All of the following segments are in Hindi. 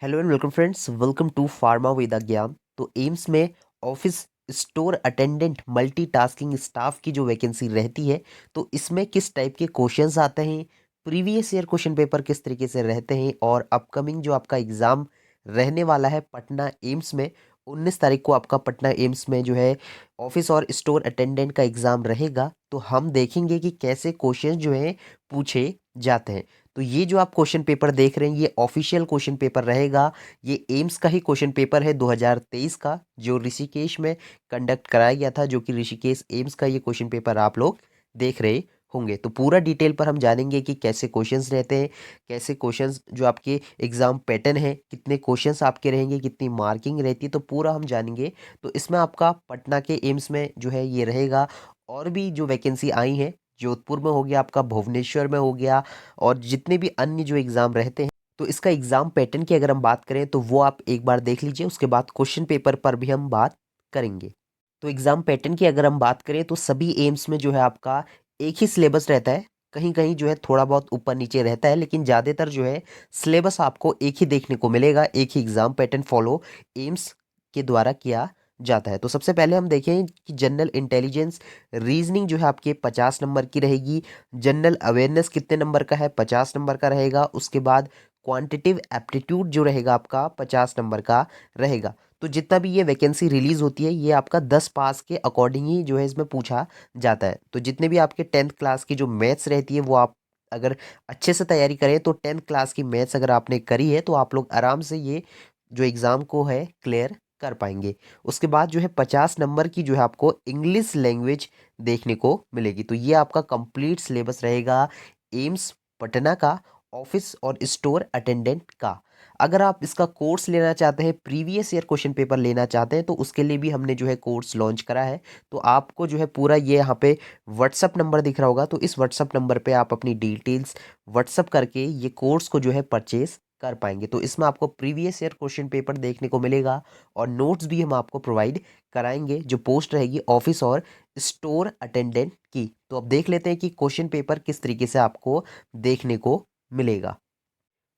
Hello and welcome friends, welcome to pharma with Gyan. तो एम्स में office store attendant multitasking staff की जो वैकेंसी रहती है, तो इसमें किस टाइप के क्वेश्चंस आते हैं, प्रीवियस ईयर क्वेश्चन पेपर किस तरीके से रहते हैं और अपकमिंग जो आपका एग्ज़ाम रहने वाला है पटना एम्स में 19 तारीख को आपका पटना एम्स में जो है ऑफिस और स्टोर अटेंडेंट का एग्ज़ाम रहेगा। तो हम देखेंगे कि कैसे क्वेश्चन जो हैं पूछे जाते हैं। तो ये जो आप क्वेश्चन पेपर देख रहे हैं ये ऑफिशियल क्वेश्चन पेपर रहेगा। ये एम्स का ही क्वेश्चन पेपर है 2023 का, जो ऋषिकेश में कंडक्ट कराया गया था, जो कि ऋषिकेश एम्स का ये क्वेश्चन पेपर आप लोग देख रहे होंगे। तो पूरा डिटेल पर हम जानेंगे कि कैसे क्वेश्चंस रहते हैं, कैसे क्वेश्चंस जो आपके एग्जाम पैटर्न है, कितने क्वेश्चंस आपके रहेंगे, कितनी मार्किंग रहती है, तो पूरा हम जानेंगे। तो इसमें आपका पटना के एम्स में जो है ये रहेगा। और भी जो वैकेंसी आई है, जोधपुर में हो गया, आपका भुवनेश्वर में हो गया, और जितने भी अन्य जो एग्ज़ाम रहते हैं, तो इसका एग्ज़ाम पैटर्न की अगर हम बात करें तो वो आप एक बार देख लीजिए। उसके बाद क्वेश्चन पेपर पर भी हम बात करेंगे। तो एग्ज़ाम पैटर्न की अगर हम बात करें तो सभी एम्स में जो है आपका एक ही सिलेबस रहता है। कहीं कहीं जो है थोड़ा बहुत ऊपर नीचे रहता है, लेकिन ज़्यादातर जो है सिलेबस आपको एक ही देखने को मिलेगा। एक ही एग्ज़ाम पैटर्न फॉलो एम्स के द्वारा किया जाता है। तो सबसे पहले हम देखें कि जनरल इंटेलिजेंस रीजनिंग जो है आपके 50 नंबर की रहेगी। जनरल अवेयरनेस कितने नंबर का है? 50 नंबर का रहेगा। उसके बाद क्वांटिटिव एप्टीट्यूड जो रहेगा आपका 50 नंबर का रहेगा। तो जितना भी ये वैकेंसी रिलीज होती है ये आपका 10 पास के अकॉर्डिंग ही जो है इसमें पूछा जाता है। तो जितने भी आपके 10th क्लास की जो मैथ्स रहती है वो आप अगर अच्छे से तैयारी करें, तो 10th क्लास की मैथ्स अगर आपने करी है तो आप लोग आराम से ये जो एग्ज़ाम को है क्लियर कर पाएंगे। उसके बाद जो है 50 नंबर की जो है आपको इंग्लिश लैंग्वेज देखने को मिलेगी। तो ये आपका कंप्लीट सिलेबस रहेगा एम्स पटना का ऑफिस और स्टोर अटेंडेंट का। अगर आप इसका कोर्स लेना चाहते हैं, प्रीवियस ईयर क्वेश्चन पेपर लेना चाहते हैं, तो उसके लिए भी हमने जो है कोर्स लॉन्च करा है। तो आपको जो है पूरा ये यहाँ पे व्हाट्सअप नंबर दिख रहा होगा, तो इस व्हाट्सअप नंबर पे आप अपनी डिटेल्स व्हाट्सअप करके ये कोर्स को जो है परचेज कर पाएंगे। तो इसमें आपको प्रीवियस ईयर क्वेश्चन पेपर देखने को मिलेगा और नोट्स भी हम आपको प्रोवाइड कराएंगे। जो पोस्ट रहेगी ऑफिस और स्टोर अटेंडेंट की, तो अब देख लेते हैं कि क्वेश्चन पेपर किस तरीके से आपको देखने को मिलेगा।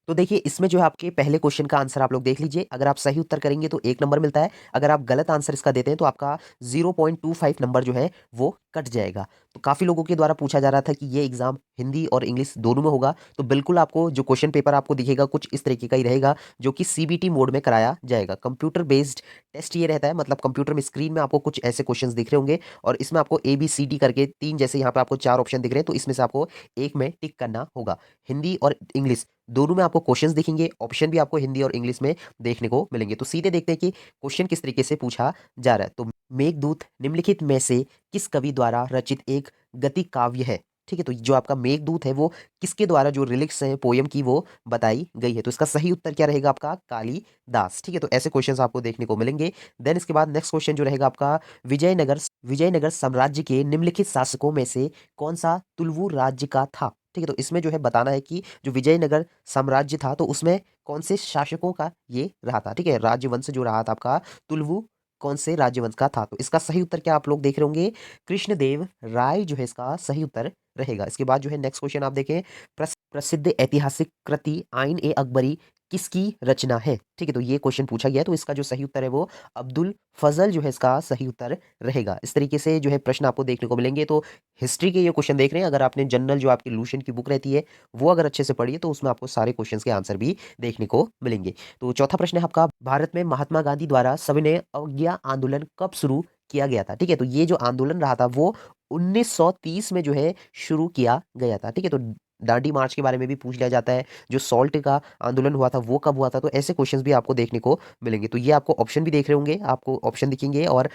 तो देखिए इसमें जो है आपके पहले क्वेश्चन का आंसर आप लोग देख लीजिए। अगर आप सही उत्तर करेंगे तो 1 नंबर मिलता है। अगर आप गलत आंसर इसका देते हैं तो आपका 0.25 नंबर जो है वो कट जाएगा। तो काफ़ी लोगों के द्वारा पूछा जा रहा था कि ये एग्जाम हिंदी और इंग्लिश दोनों में होगा, तो बिल्कुल आपको जो क्वेश्चन पेपर आपको दिखेगा कुछ इस तरीके का ही रहेगा, जो कि सीबीटी मोड में कराया जाएगा। कंप्यूटर बेस्ड टेस्ट ये रहता है, मतलब कंप्यूटर में स्क्रीन में आपको कुछ ऐसे क्वेश्चन दिख रहे होंगे और इसमें आपको ABCD करके तीन, जैसे यहाँ पे आपको 4 ऑप्शन दिख रहे हैं, तो इसमें से आपको एक में टिक करना होगा। हिंदी और इंग्लिश दोनों में आपको क्वेश्चंस दिखेंगे, ऑप्शन भी आपको हिंदी और इंग्लिश में देखने को मिलेंगे। तो सीधे देखते हैं कि क्वेश्चन किस तरीके से पूछा जा रहा है। तो मेघदूत निम्नलिखित में से किस कवि द्वारा रचित एक गति काव्य है? ठीक है, तो जो आपका मेघदूत है वो किसके द्वारा जो लिरिक्स है पोयम की वो बताई गई है? तो इसका सही उत्तर क्या रहेगा आपका? कालिदास। ठीक है, तो ऐसे क्वेश्चंस आपको देखने को मिलेंगे। देन इसके बाद नेक्स्ट क्वेश्चन जो रहेगा आपका, विजयनगर विजयनगर साम्राज्य के निम्नलिखित शासकों में से कौन सा तुलुवु राज्य का था? ठीक है, तो इसमें जो है बताना है कि जो विजयनगर साम्राज्य था तो उसमें कौन से शासकों का ये रहा था। ठीक है, राज्यवंश जो रहा था आपका तुलुवु कौन से राज्यवंश का था? तो इसका सही उत्तर क्या आप लोग देख रहे होंगे? कृष्णदेव राय जो है इसका सही उत्तर रहेगा। इसके बाद जो है नेक्स्ट क्वेश्चन आप देखें, प्रसिद्ध ऐतिहासिक कृति आइन ए अकबरी किसकी रचना है? ठीक है, तो ये क्वेश्चन पूछा गया है, तो इसका जो सही उत्तर है वो अब्दुल फजल जो है इसका सही उत्तर रहेगा। इस तरीके से जो है प्रश्न आपको देखने को मिलेंगे। तो हिस्ट्री के ये क्वेश्चन देख रहे हैं, अगर आपने जनरल जो आपकी लूसेंट की बुक रहती है वो अगर अच्छे से पढ़ी है तो उसमें आपको सारे क्वेश्चंस के आंसर भी देखने को मिलेंगे। तो चौथा प्रश्न है आपका, भारत में महात्मा गांधी द्वारा सविनय अवज्ञा आंदोलन कब शुरू किया गया था? ठीक है, तो ये जो आंदोलन रहा था वो 1930 में जो है शुरू किया गया था। ठीक है, तो दांडी मार्च के बारे में भी पूछ लिया जाता है। जो सॉल्ट का आंदोलन हुआ था वो कब हुआ था? तो ऐसे क्वेश्चंस भी आपको देखने को मिलेंगे। तो ये आपको ऑप्शन भी देख रहे होंगे, आपको ऑप्शन दिखेंगे। और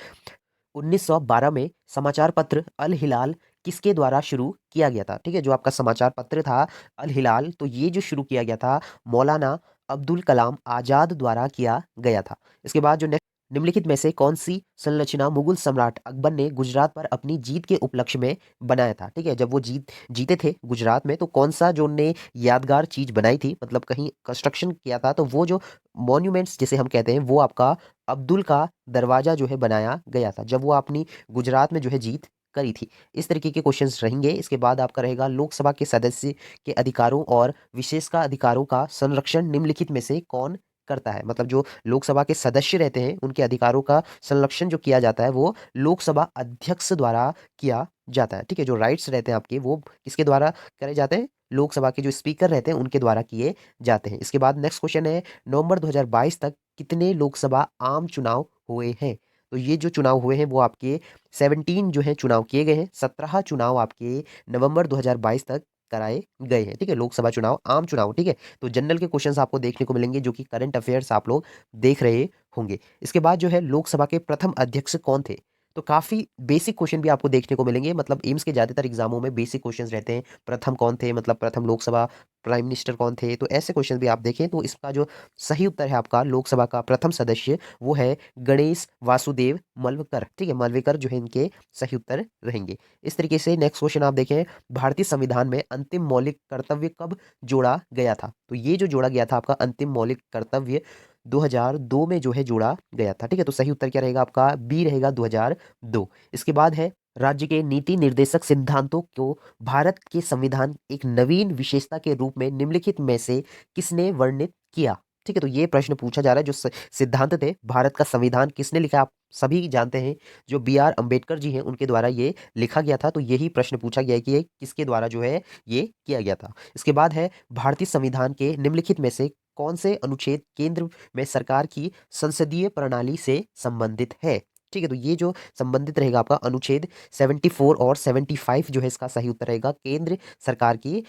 1912 में समाचार पत्र अल हिलाल किसके द्वारा शुरू किया गया था? ठीक है, जो आपका समाचार पत्र था अल हिलाल, तो ये जो शुरू किया गया था मौलाना अब्दुल कलाम आजाद द्वारा किया गया था। इसके बाद जो निम्नलिखित में से कौन सी संरचना मुगल सम्राट अकबर ने गुजरात पर अपनी जीत के उपलक्ष्य में बनाया था? ठीक है, जब वो जीते थे गुजरात में, तो कौन सा जो उनने यादगार चीज बनाई थी, मतलब कहीं कंस्ट्रक्शन किया था, तो वो जो मॉन्यूमेंट्स जिसे हम कहते हैं वो आपका अब्दुल का दरवाजा जो है बनाया गया था, जब वो अपनी गुजरात में जो है जीत करी थी। इस तरीके के क्वेश्चंस रहेंगे। इसके बाद आपका रहेगा, लोकसभा के सदस्य के अधिकारों और विशेषाधिकारों का संरक्षण निम्नलिखित में से कौन करता है। मतलब जो लोकसभा के सदस्य रहते हैं उनके अधिकारों का संरक्षण जो किया जाता है वो लोकसभा अध्यक्ष द्वारा किया जाता है। ठीक है, जो राइट्स रहते हैं आपके वो किसके द्वारा करे जाते हैं? लोकसभा के जो स्पीकर रहते हैं उनके द्वारा किए जाते हैं। इसके बाद नेक्स्ट क्वेश्चन है, नवंबर 2022 तक कितने लोकसभा आम चुनाव हुए हैं? तो ये जो चुनाव हुए हैं वो आपके 17 जो है चुनाव किए गए हैं। 17 चुनाव आपके नवंबर 2022 तक कराए गए हैं। ठीक है, लोकसभा चुनाव, आम चुनाव। ठीक है, तो जनरल के क्वेश्चंस आपको देखने को मिलेंगे जो कि करंट अफेयर्स आप लोग देख रहे होंगे। इसके बाद जो है लोकसभा के प्रथम अध्यक्ष कौन थे? तो काफी बेसिक क्वेश्चन भी आपको देखने को मिलेंगे। मतलब एम्स के ज्यादातर एग्जामों में बेसिक क्वेश्चंस रहते हैं। प्रथम कौन थे, मतलब प्रथम लोकसभा प्राइम मिनिस्टर कौन थे, तो ऐसे क्वेश्चन भी आप देखें तो इसका जो सही उत्तर है आपका लोकसभा का प्रथम सदस्य वो है गणेश वासुदेव मलवकर। ठीक है, मलवेकर जो है इनके सही उत्तर रहेंगे। इस तरीके से नेक्स्ट क्वेश्चन आप देखें, भारतीय संविधान में अंतिम मौलिक कर्तव्य कब जोड़ा गया था? तो ये जो जोड़ा गया था आपका अंतिम मौलिक कर्तव्य 2002 में जो है जोड़ा गया था। ठीक है, तो सही उत्तर क्या रहेगा आपका? बी रहेगा, 2002। इसके बाद है, राज्य के नीति निर्देशक सिद्धांतों को भारत के संविधान एक नवीन विशेषता के रूप में निम्नलिखित में से किसने वर्णित किया? ठीक है, तो ये प्रश्न पूछा जा रहा है, जो सिद्धांत थे भारत का संविधान किसने लिखा? आप सभी जानते हैं जो B.R. अम्बेडकर जी हैं उनके द्वारा ये लिखा गया था। तो यही प्रश्न पूछा गया है कि ये किसके द्वारा जो है ये किया गया था। इसके बाद है, भारतीय संविधान के निम्नलिखित में से कौन से अनुच्छेद केंद्र में सरकार की संसदीय प्रणाली से संबंधित है? ठीक है, तो ये जो संबंधित रहेगा आपका अनुच्छेद 74 और 75 जो है इसका सही उत्तर रहेगा। केंद्र सरकार की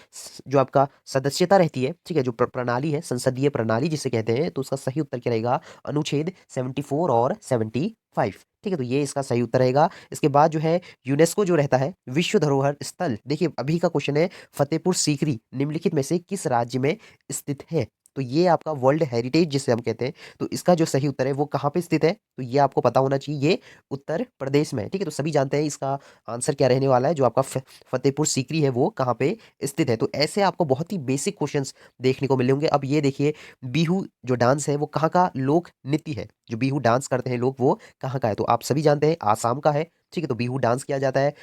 जो आपका सदस्यता रहती है, ठीक है, जो प्रणाली है, संसदीय प्रणाली जिसे कहते हैं, तो उसका सही उत्तर क्या रहेगा? अनुच्छेद 74 और 75। ठीक है, तो ये इसका सही उत्तर रहेगा। इसके बाद जो है यूनेस्को जो रहता है विश्व धरोहर स्थल, देखिए अभी का क्वेश्चन है, फतेहपुर सीकरी निम्नलिखित में से किस राज्य में स्थित है? तो ये आपका वर्ल्ड हेरिटेज जिसे हम कहते हैं, तो इसका जो सही उत्तर है वो कहाँ पे स्थित है? तो ये आपको पता होना चाहिए, ये उत्तर प्रदेश में है। ठीक है, तो सभी जानते हैं इसका आंसर क्या रहने वाला है, जो आपका फतेहपुर सीकरी है वो कहाँ पे स्थित है। तो ऐसे आपको बहुत ही बेसिक क्वेश्चंस देखने को मिले होंगे। अब ये देखिए, बिहू जो डांस है वो कहाँ का लोक नृत्य है? जो बिहू डांस करते हैं लोग वो कहाँ का है? तो आप सभी जानते हैं आसाम का है। ठीक है, तो बिहू डांस किया जाता है।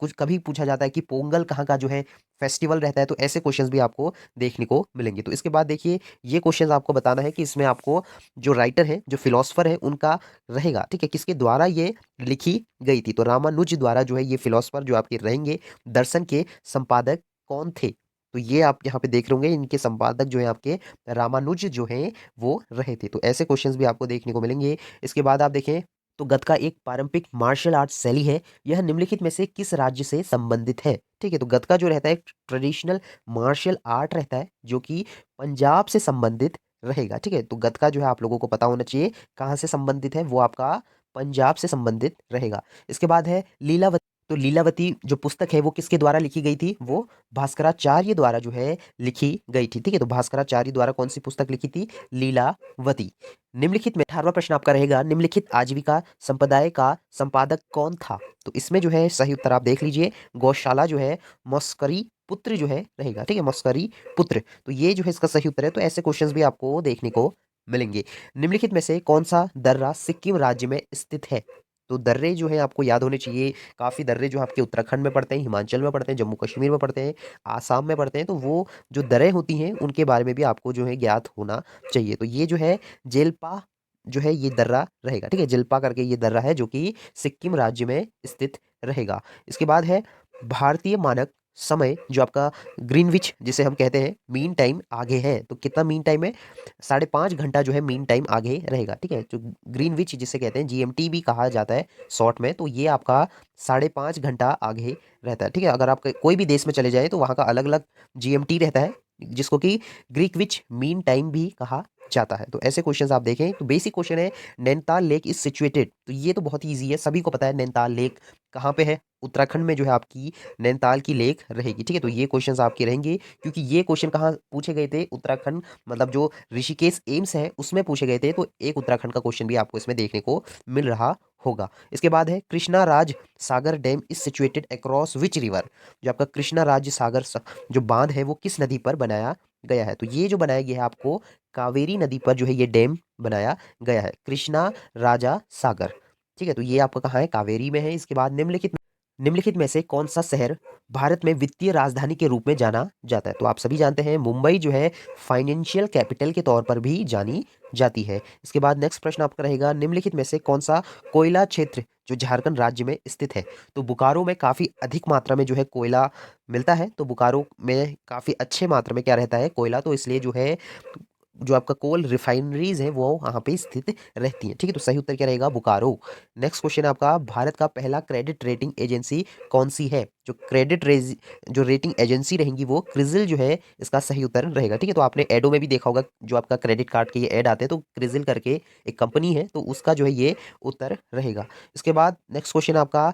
कुछ कभी पूछा जाता है कि पोंगल कहाँ का जो है फेस्टिवल रहता है, तो ऐसे क्वेश्चंस भी आपको देखने को मिलेंगे। तो इसके बाद देखिए, ये क्वेश्चंस आपको बताना है कि इसमें आपको जो राइटर है, जो फिलोसफर है उनका रहेगा। ठीक है, किसके द्वारा ये लिखी गई थी? तो रामानुज द्वारा जो है ये फिलोसफर जो आपके रहेंगे। दर्शन के संपादक कौन थे? तो ये आप यहाँ पे देख रहे होंगे, इनके संपादक जो है आपके रामानुज जो हैं वो रहे थे। तो ऐसे क्वेश्चंस भी आपको देखने को मिलेंगे। इसके बाद आप देखें, तो गतका एक पारंपरिक मार्शल आर्ट शैली है, यह निम्नलिखित में से किस राज्य से संबंधित है? ठीक है, तो गतका जो रहता है एक ट्रेडिशनल मार्शल आर्ट रहता है जो कि पंजाब से संबंधित रहेगा। ठीक है, तो गतका जो है आप लोगों को पता होना चाहिए कहाँ से संबंधित है, वो आपका पंजाब से संबंधित रहेगा। इसके बाद है लीलावती। तो लीलावती जो पुस्तक है वो किसके द्वारा लिखी गई थी? वो भास्कराचार्य द्वारा जो है लिखी गई थी। ठीक है, तो भास्कराचार्य द्वारा कौन सी पुस्तक लिखी थी? लीलावती। निम्नलिखित में 18वां प्रश्न आपका रहेगा, निम्नलिखित आजीविका संप्रदाय का संपादक कौन था? तो इसमें जो है सही उत्तर आप देख लीजिए, गौशाला जो है मस्करी पुत्र जो है रहेगा। ठीक है, मस्करी पुत्र, तो ये जो है इसका सही उत्तर है। तो ऐसे क्वेश्चंस भी आपको देखने को मिलेंगे। निम्नलिखित में से कौन सा दर्रा सिक्किम राज्य में स्थित है? तो दर्रे जो है आपको याद होने चाहिए। काफी दर्रे जो आपके उत्तराखंड में पड़ते हैं, हिमाचल में पड़ते हैं, जम्मू कश्मीर में पड़ते हैं, आसाम में पड़ते हैं। तो वो जो दरें होती हैं उनके बारे में भी आपको जो है ज्ञात होना चाहिए। तो ये जो है जेलपा जो है ये दर्रा रहेगा। ठीक है, जेलपा करके ये दर्रा है जो कि सिक्किम राज्य में स्थित रहेगा। इसके बाद है भारतीय मानक समय जो आपका ग्रीनविच जिसे हम कहते हैं मीन टाइम आगे है, तो कितना मीन टाइम है? 5.5 घंटा जो है मीन टाइम आगे रहेगा। ठीक है, जो ग्रीनविच जिसे कहते हैं GMT भी कहा जाता है शॉर्ट में, तो ये आपका 5.5 घंटा आगे रहता है। ठीक है, अगर आप कोई भी देश में चले जाए तो वहाँ का अलग अलग GMT रहता है जिसको कि ग्रीकविच मीन टाइम भी कहा जाता है। तो ऐसे क्वेश्चंस आप देखें, तो बेसिक क्वेश्चन है, नैनीताल लेक इज सिचुएटेड। तो ये तो बहुत इजी है, सभी को पता है नैनीताल लेक कहाँ पे है। उत्तराखंड में जो है आपकी नैनीताल की लेक रहेगी। ठीक है, तो ये क्वेश्चंस आपके रहेंगे क्योंकि ये क्वेश्चन कहाँ पूछे गए थे? उत्तराखंड, मतलब जो ऋषिकेश एम्स है उसमें पूछे गए थे। तो एक उत्तराखंड का क्वेश्चन भी आपको इसमें देखने को मिल रहा होगा। इसके बाद है Krishna Raj Sagar dam is situated across which river. जो आपका कृष्णा राज्य सागर जो बांध है वो किस नदी पर बनाया गया है? तो ये जो बनाया गया है आपको कावेरी नदी पर जो है ये डैम बनाया गया है, कृष्णा राजा सागर। ठीक है, तो ये आपका कहाँ है? कावेरी में है। इसके बाद निम्नलिखित निम्नलिखित में से कौन सा शहर भारत में वित्तीय राजधानी के रूप में जाना जाता है? तो आप सभी जानते हैं मुंबई जो है फाइनेंशियल कैपिटल के तौर पर भी जानी जाती है। इसके बाद नेक्स्ट प्रश्न आपका रहेगा, निम्नलिखित में से कौन सा कोयला क्षेत्र जो झारखंड राज्य में स्थित है? तो बोकारो में काफी अधिक मात्रा में जो है कोयला मिलता है। तो बोकारो में काफी अच्छे मात्रा में क्या रहता है? कोयला। तो इसलिए जो है जो आपका कोल रिफाइनरीज है वो वहां पे स्थित रहती हैं। ठीक है, तो सही उत्तर क्या रहेगा? बोकारो। नेक्स्ट क्वेश्चन आपका, भारत का पहला क्रेडिट रेटिंग एजेंसी कौन सी है? जो जो रेटिंग एजेंसी रहेंगी वो क्रिजिल जो है इसका सही उत्तर रहेगा। ठीक है, तो आपने एडो में भी देखा होगा जो आपका क्रेडिट कार्ड के ये ऐड आते हैं, तो क्रिजिल करके एक कंपनी है, तो उसका जो है ये उत्तर रहेगा। इसके बाद नेक्स्ट क्वेश्चन आपका,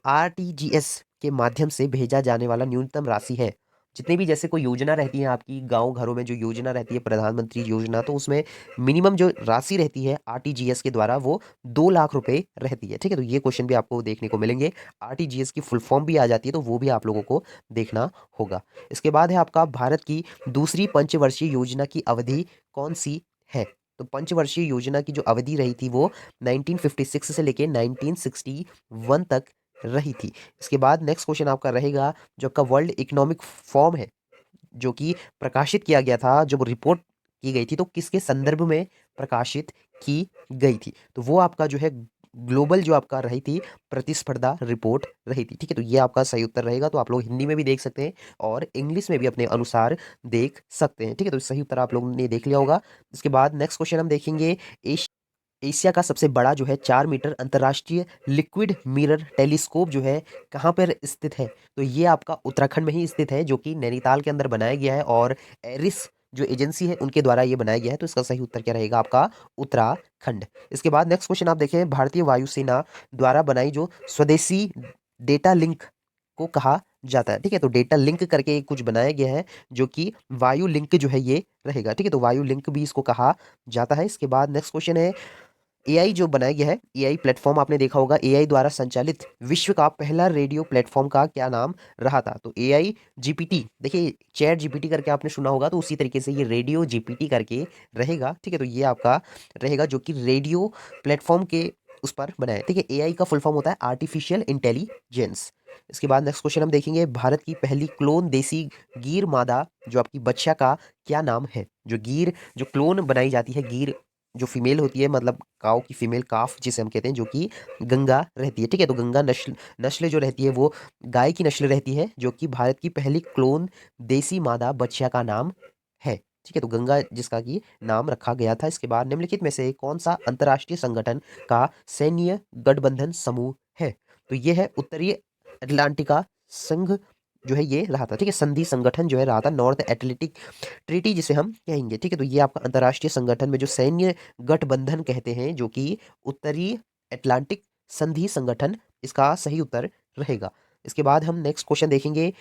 आरटीजीएस के माध्यम से भेजा जाने वाला न्यूनतम राशि है? जितनी भी जैसे कोई योजना रहती है आपकी गांव घरों में, जो योजना रहती है प्रधानमंत्री योजना, तो उसमें मिनिमम जो राशि रहती है आरटीजीएस के द्वारा वो 2 लाख रुपए रहती है। ठीक है, तो ये क्वेश्चन भी आपको देखने को मिलेंगे। आरटीजीएस की फुल फॉर्म भी आ जाती है, तो वो भी आप लोगों को देखना होगा। इसके बाद है आपका, भारत की दूसरी पंचवर्षीय योजना की अवधि कौन सी है? तो पंचवर्षीय योजना की जो अवधि रही थी वो 1956 से लेके 1961 तक रही थी। इसके बाद नेक्स्ट क्वेश्चन आपका रहेगा, जो आपका वर्ल्ड इकोनॉमिक फॉर्म है जो कि प्रकाशित किया गया था, जब रिपोर्ट की गई थी, तो किसके संदर्भ में प्रकाशित की गई थी? तो वो आपका जो है ग्लोबल जो आपका रही थी प्रतिस्पर्धा रिपोर्ट रही थी। ठीक है, तो ये आपका सही उत्तर रहेगा। तो आप लोग हिंदी में भी देख सकते हैं और इंग्लिश में भी अपने अनुसार देख सकते हैं। ठीक है, तो सही उत्तर आप लोगों ने देख लिया होगा। इसके बाद नेक्स्ट क्वेश्चन हम देखेंगे, एशिया का सबसे बड़ा जो है 4 मीटर अंतर्राष्ट्रीय लिक्विड मिरर टेलीस्कोप जो है कहाँ पर स्थित है? तो ये आपका उत्तराखंड में ही स्थित है, जो कि नैनीताल के अंदर बनाया गया है और एरिस जो एजेंसी है उनके द्वारा ये बनाया गया है। तो इसका सही उत्तर क्या रहेगा? आपका उत्तराखंड। इसके बाद नेक्स्ट क्वेश्चन आप देखें, भारतीय वायुसेना द्वारा बनाई जो स्वदेशी डेटा लिंक को कहा जाता है? ठीक है, तो डेटा लिंक करके कुछ बनाया गया है जो कि वायु लिंक जो है ये रहेगा। ठीक है, तो वायु लिंक भी इसको कहा जाता है। इसके बाद नेक्स्ट क्वेश्चन है, एआई जो बनाया गया है, एआई प्लेटफॉर्म आपने देखा होगा, एआई द्वारा संचालित विश्व का पहला रेडियो प्लेटफॉर्म का क्या नाम रहा था? तो एआई जीपीटी, देखिए चैट जीपीटी करके आपने सुना होगा, तो उसी तरीके से ये रेडियो जीपीटी करके रहेगा। ठीक है, तो ये आपका रहेगा जो कि रेडियो प्लेटफॉर्म के उस पर बनाया है। ठीक है, एआई का फुल फॉर्म होता है आर्टिफिशियल इंटेलिजेंस। इसके बाद नेक्स्ट क्वेश्चन हम देखेंगे, भारत की पहली क्लोन देसी गिर मादा जो आपकी बच्चा का क्या नाम है? जो गिर जो क्लोन बनाई जाती है, गिर जो फीमेल होती है, मतलब काऊ की फीमेल काफ जिसे हम कहते हैं, जो कि गंगा रहती है। ठीक है, तो गंगा नस्ल नस्ल जो रहती है वो गाय की नस्ल रहती है, जो कि भारत की पहली क्लोन देसी मादा बच्चा का नाम है। ठीक है, तो गंगा जिसका कि नाम रखा गया था। इसके बाद निम्नलिखित में से कौन सा अंतरराष्ट्रीय संगठन का सैन्य गठबंधन समूह है? तो ये है उत्तरी अटलांटिका संघ जो है ये रहा था। ठीक है, संधि संगठन जो है रहा था, नॉर्थ एटलेटिक ट्रीटी जिसे हम कहेंगे। ठीक है, तो ये आपका अंतर्राष्ट्रीय संगठन में जो सैन्य गठबंधन कहते हैं, जो कि उत्तरी अटलांटिक संधि संगठन, इसका सही उत्तर रहेगा। इसके बाद हम नेक्स्ट क्वेश्चन देखेंगे,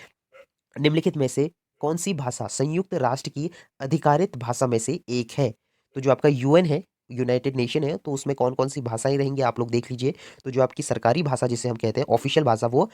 निम्नलिखित में से कौन सी भाषा संयुक्त राष्ट्र की अधिकारित भाषा में से एक है? तो जो आपका यूएन है, यूनाइटेड नेशन है, तो उसमें कौन कौन सी भाषाएं रहेंगी आप लोग देख लीजिए। तो जो आपकी सरकारी भाषा जिसे हम कहते हैं, ऑफिशियल भाषा, वो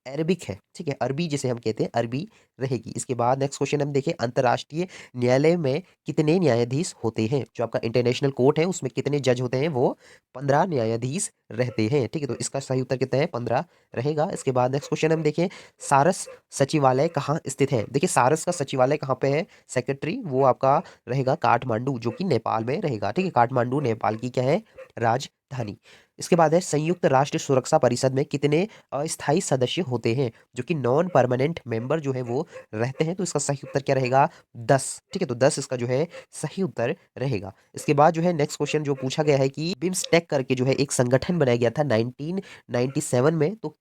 अरबिक है। ठीक है, अरबी जिसे हम कहते हैं, अरबी रहेगी। इसके बाद नेक्स्ट क्वेश्चन हम देखें, अंतर्राष्ट्रीय न्यायालय में कितने न्यायाधीश होते हैं? जो आपका इंटरनेशनल कोर्ट है उसमें कितने जज होते हैं? वो 15 न्यायाधीश रहते हैं। ठीक है, तो इसका सही उत्तर कितना है? 15 रहेगा। इसके बाद नेक्स्ट क्वेश्चन हम देखें, सारस सचिवालय कहाँ स्थित है? देखिए सारस का सचिवालय कहाँ पे है? सेक्रेटरी वो आपका रहेगा काठमांडू, जो कि नेपाल में रहेगा। ठीक है, काठमांडू नेपाल की क्या है? राजधानी। इसके बाद है, संयुक्त राष्ट्र सुरक्षा परिषद में कितने अस्थायी सदस्य होते हैं? जो कि नॉन परमानेंट मेंबर जो है वो रहते हैं। तो इसका सही उत्तर क्या रहेगा? 10। ठीक है, तो 10 इसका जो है सही उत्तर रहेगा। इसके बाद जो है नेक्स्ट क्वेश्चन जो पूछा गया है कि बिम्स्टेक करके जो है एक संगठन बनाया गया था 1997 में, तो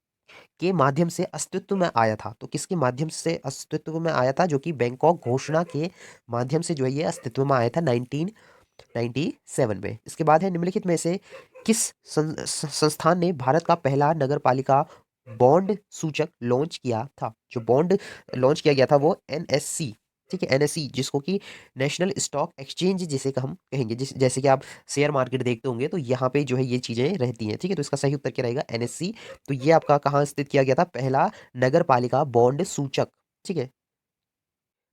के माध्यम से अस्तित्व में आया था। तो किसके माध्यम से अस्तित्व में आया था? जो कि बैंकॉक घोषणा के माध्यम से जो है ये अस्तित्व में आया था 1997 में। इसके बाद है, निम्नलिखित में से किस संस्थान ने भारत का पहला नगर पालिका बॉन्ड सूचक लॉन्च किया था? जो बॉन्ड लॉन्च किया गया था वो एनएससी। ठीक है, एनएससी जिसको कि नेशनल स्टॉक एक्सचेंज जिसे हम कहेंगे, जैसे कि आप शेयर मार्केट देखते होंगे, तो यहाँ पे जो है ये चीजें रहती हैं। ठीक है, तो इसका सही उत्तर क्या रहेगा? एनएससी। तो ये आपका कहाँ स्थित किया गया था? पहला नगर पालिका बॉन्ड सूचक। ठीक है,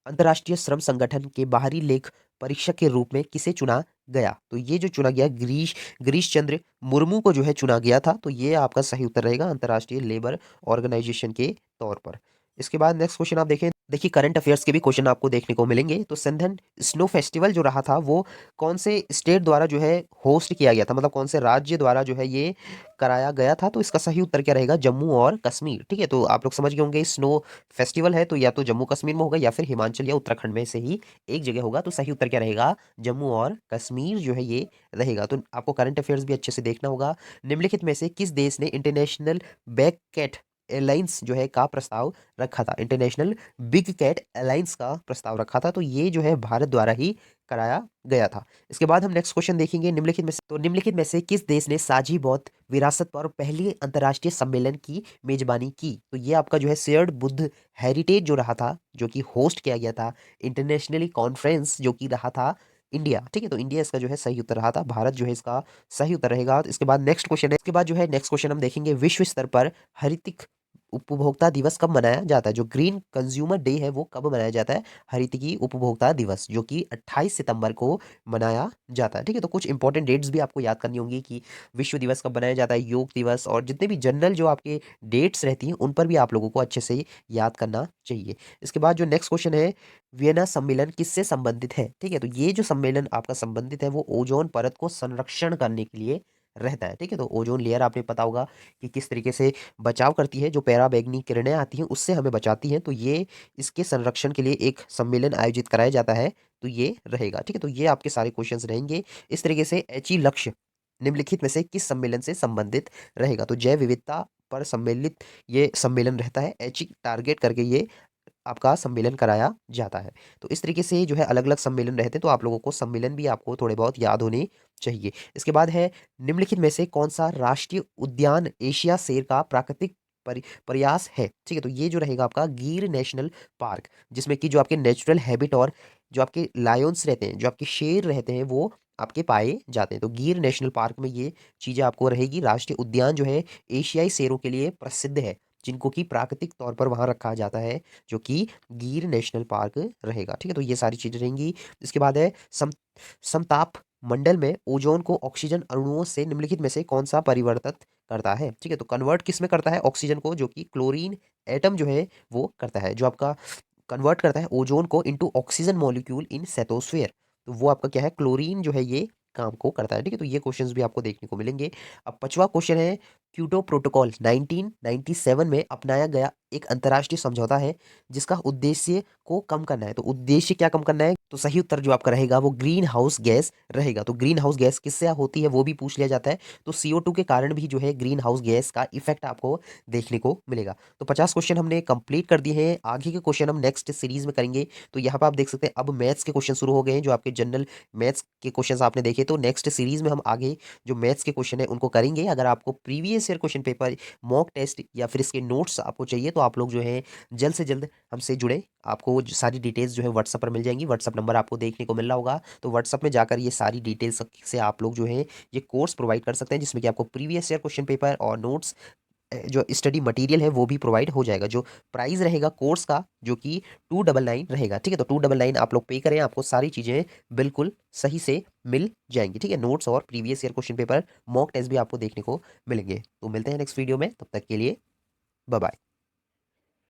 अंतर्राष्ट्रीय श्रम संगठन के बाहरी लेख परीक्षक के रूप में किसे चुना गया? तो ये जो चुना गया गिरीश चंद्र मुर्मू को जो है चुना गया था। तो ये आपका सही उत्तर रहेगा अंतर्राष्ट्रीय लेबर ऑर्गेनाइजेशन के तौर पर। इसके बाद नेक्स्ट क्वेश्चन आप देखें, देखिए करंट अफेयर्स के भी क्वेश्चन आपको देखने को मिलेंगे। तो संधन स्नो फेस्टिवल जो रहा था वो कौन से स्टेट द्वारा जो है होस्ट किया गया था, मतलब कौन से राज्य द्वारा जो है ये कराया गया था? तो इसका सही उत्तर क्या रहेगा? जम्मू और कश्मीर। ठीक है, तो आप लोग समझ गए होंगे स्नो फेस्टिवल है तो या तो जम्मू कश्मीर में होगा या फिर हिमाचल या उत्तराखंड में से ही एक जगह होगा। तो सही उत्तर क्या रहेगा? जम्मू और कश्मीर जो है ये रहेगा। तो आपको करंट अफेयर्स भी अच्छे से देखना होगा। निम्नलिखित में से किस देश ने इंटरनेशनल बैक कैट एयरलाइंस जो है का प्रस्ताव रखा था? इंटरनेशनल बिग कैट एयरलाइंस का प्रस्ताव रखा था। तो ये जो है भारत द्वारा ही कराया गया था। इसके बाद हम नेक्स्ट क्वेश्चन देखेंगे, निम्नलिखित में से किस देश ने साझी बौद्ध विरासत पर पहली अंतर्राष्ट्रीय सम्मेलन की मेजबानी की? तो ये आपका जो है शेयर्ड बुद्ध हेरिटेज जो रहा था, जो कि होस्ट किया गया था इंटरनेशनली कॉन्फ्रेंस जो कि रहा था इंडिया। ठीक है, तो इंडिया इसका जो है सही उत्तर रहा था, भारत जो है इसका सही उत्तर रहेगा। इसके बाद नेक्स्ट क्वेश्चन है, इसके बाद जो है नेक्स्ट क्वेश्चन हम देखेंगे, विश्व स्तर पर हरितिक उपभोक्ता दिवस कब मनाया जाता है? जो ग्रीन कंज्यूमर डे है वो कब मनाया जाता है? हरितकी उपभोक्ता दिवस जो कि 28 सितंबर को मनाया जाता है। ठीक है, तो कुछ इंपॉर्टेंट डेट्स भी आपको याद करनी होंगी कि विश्व दिवस कब मनाया जाता है, योग दिवस, और जितने भी जनरल जो आपके डेट्स रहती हैं उन पर भी आप लोगों को अच्छे से याद करना चाहिए। इसके बाद जो नेक्स्ट क्वेश्चन है, वियना सम्मेलन किससे संबंधित है? ठीक है, तो ये जो सम्मेलन आपका संबंधित है वो ओजोन परत को संरक्षण करने के लिए रहता है। ठीक है, तो ओजोन लेयर आपने पता होगा कि किस तरीके से बचाव करती है, जो पैराबैंगनी किरणें आती हैं उससे हमें बचाती हैं। तो ये इसके संरक्षण के लिए एक सम्मेलन आयोजित कराया जाता है। तो ये रहेगा। ठीक है, तो ये आपके सारे क्वेश्चंस रहेंगे। इस तरीके से एचई लक्ष्य निम्नलिखित में से किस सम्मेलन से संबंधित रहेगा? तो जैव विविधता पर सम्मिलित ये सम्मेलन रहता है, एचई टारगेट करके ये आपका सम्मेलन कराया जाता है। तो इस तरीके से जो है अलग-अलग सम्मेलन रहते हैं, तो आप लोगों को सम्मेलन भी आपको थोड़े बहुत याद होने चाहिए। इसके बाद है, निम्नलिखित में से कौन-सा राष्ट्रीय उद्यान एशिया शेर का प्राकृतिक प्रयास है? ठीक है, तो ये जो रहेगा आपका गिर नेशनल पार्क, जिसमें कि जो आपके नेचुरल हैबिट और जो आपके लायंस रहते हैं, जो आपके शेर रहते हैं, वो आपके पाए जाते हैं। तो गिर नेशनल पार्क में ये चीज़ें आपको रहेगी। राष्ट्रीय उद्यान जो है एशियाई शेरों के लिए प्रसिद्ध है, जिनको कि प्राकृतिक तौर पर वहाँ रखा जाता है, जो कि गिर नेशनल पार्क रहेगा। ठीक है, तो ये सारी चीजें रहेंगी। इसके बाद है समताप मंडल में ओजोन को ऑक्सीजन अणुओं से निम्नलिखित में से कौन सा परिवर्तित करता है? ठीक है, तो कन्वर्ट किस में करता है? ऑक्सीजन को, जो कि क्लोरीन एटम जो है वो करता है, जो आपका कन्वर्ट करता है ओजोन को इनटू ऑक्सीजन मॉलिक्यूल इन सेटोस्फेयर। तो वो आपका क्या है? क्लोरीन जो है ये काम को करता है। ठीक है, तो ये क्वेश्चंस भी आपको देखने को मिलेंगे। अब पांचवा क्वेश्चन है, क्योटो प्रोटोकॉल 1997 में अपनाया गया एक अंतर्राष्ट्रीय समझौता है जिसका उद्देश्य को कम करना है। तो उद्देश्य क्या कम करना है? तो सही उत्तर जो आपका रहेगा वो ग्रीन हाउस गैस रहेगा। तो ग्रीन हाउस गैस किससे होती है वो भी पूछ लिया जाता है। तो CO2 के कारण भी जो है ग्रीन हाउस गैस का इफेक्ट आपको देखने को मिलेगा। तो 50 क्वेश्चन हमने कंप्लीट कर दिए हैं। आगे के क्वेश्चन हम नेक्स्ट सीरीज में करेंगे। तो यहाँ पर आप देख सकते हैं अब मैथ्स के क्वेश्चन शुरू हो गए हैं, जो आपके जनरल मैथ्स के क्वेश्चन आपने देखे। तो नेक्स्ट सीरीज में हम आगे जो मैथ्स के क्वेश्चन है उनको करेंगे। अगर आपको previous year question paper, mock test या फिर इसके नोट्स आपको चाहिए तो आप लोग जो है जल्द से जल्द हमसे जुड़े। आपको वो सारी डिटेल्स जो है व्हाट्सएप पर मिल जाएंगी। व्हाट्सएप नंबर आपको देखने को मिल रहा होगा, तो व्हाट्सएप में जाकर ये सारी डिटेल्स से आप लोग जो है ये कोर्स प्रोवाइड कर सकते हैं, जिसमें कि आपको प्रीवियस ईयर क्वेश्चन पेपर और नोट्स, जो स्टडी मटेरियल है वो भी प्रोवाइड हो जाएगा। जो प्राइस रहेगा कोर्स का, जो कि 299 रहेगा। ठीक है, तो 299 आप लोग पे करें, आपको सारी चीज़ें बिल्कुल सही से मिल जाएंगी। ठीक है, नोट्स और previous year question paper, mock test भी आपको देखने को मिलेंगे। तो मिलते हैं नेक्स्ट वीडियो में, तब तक के लिए बाय बाय।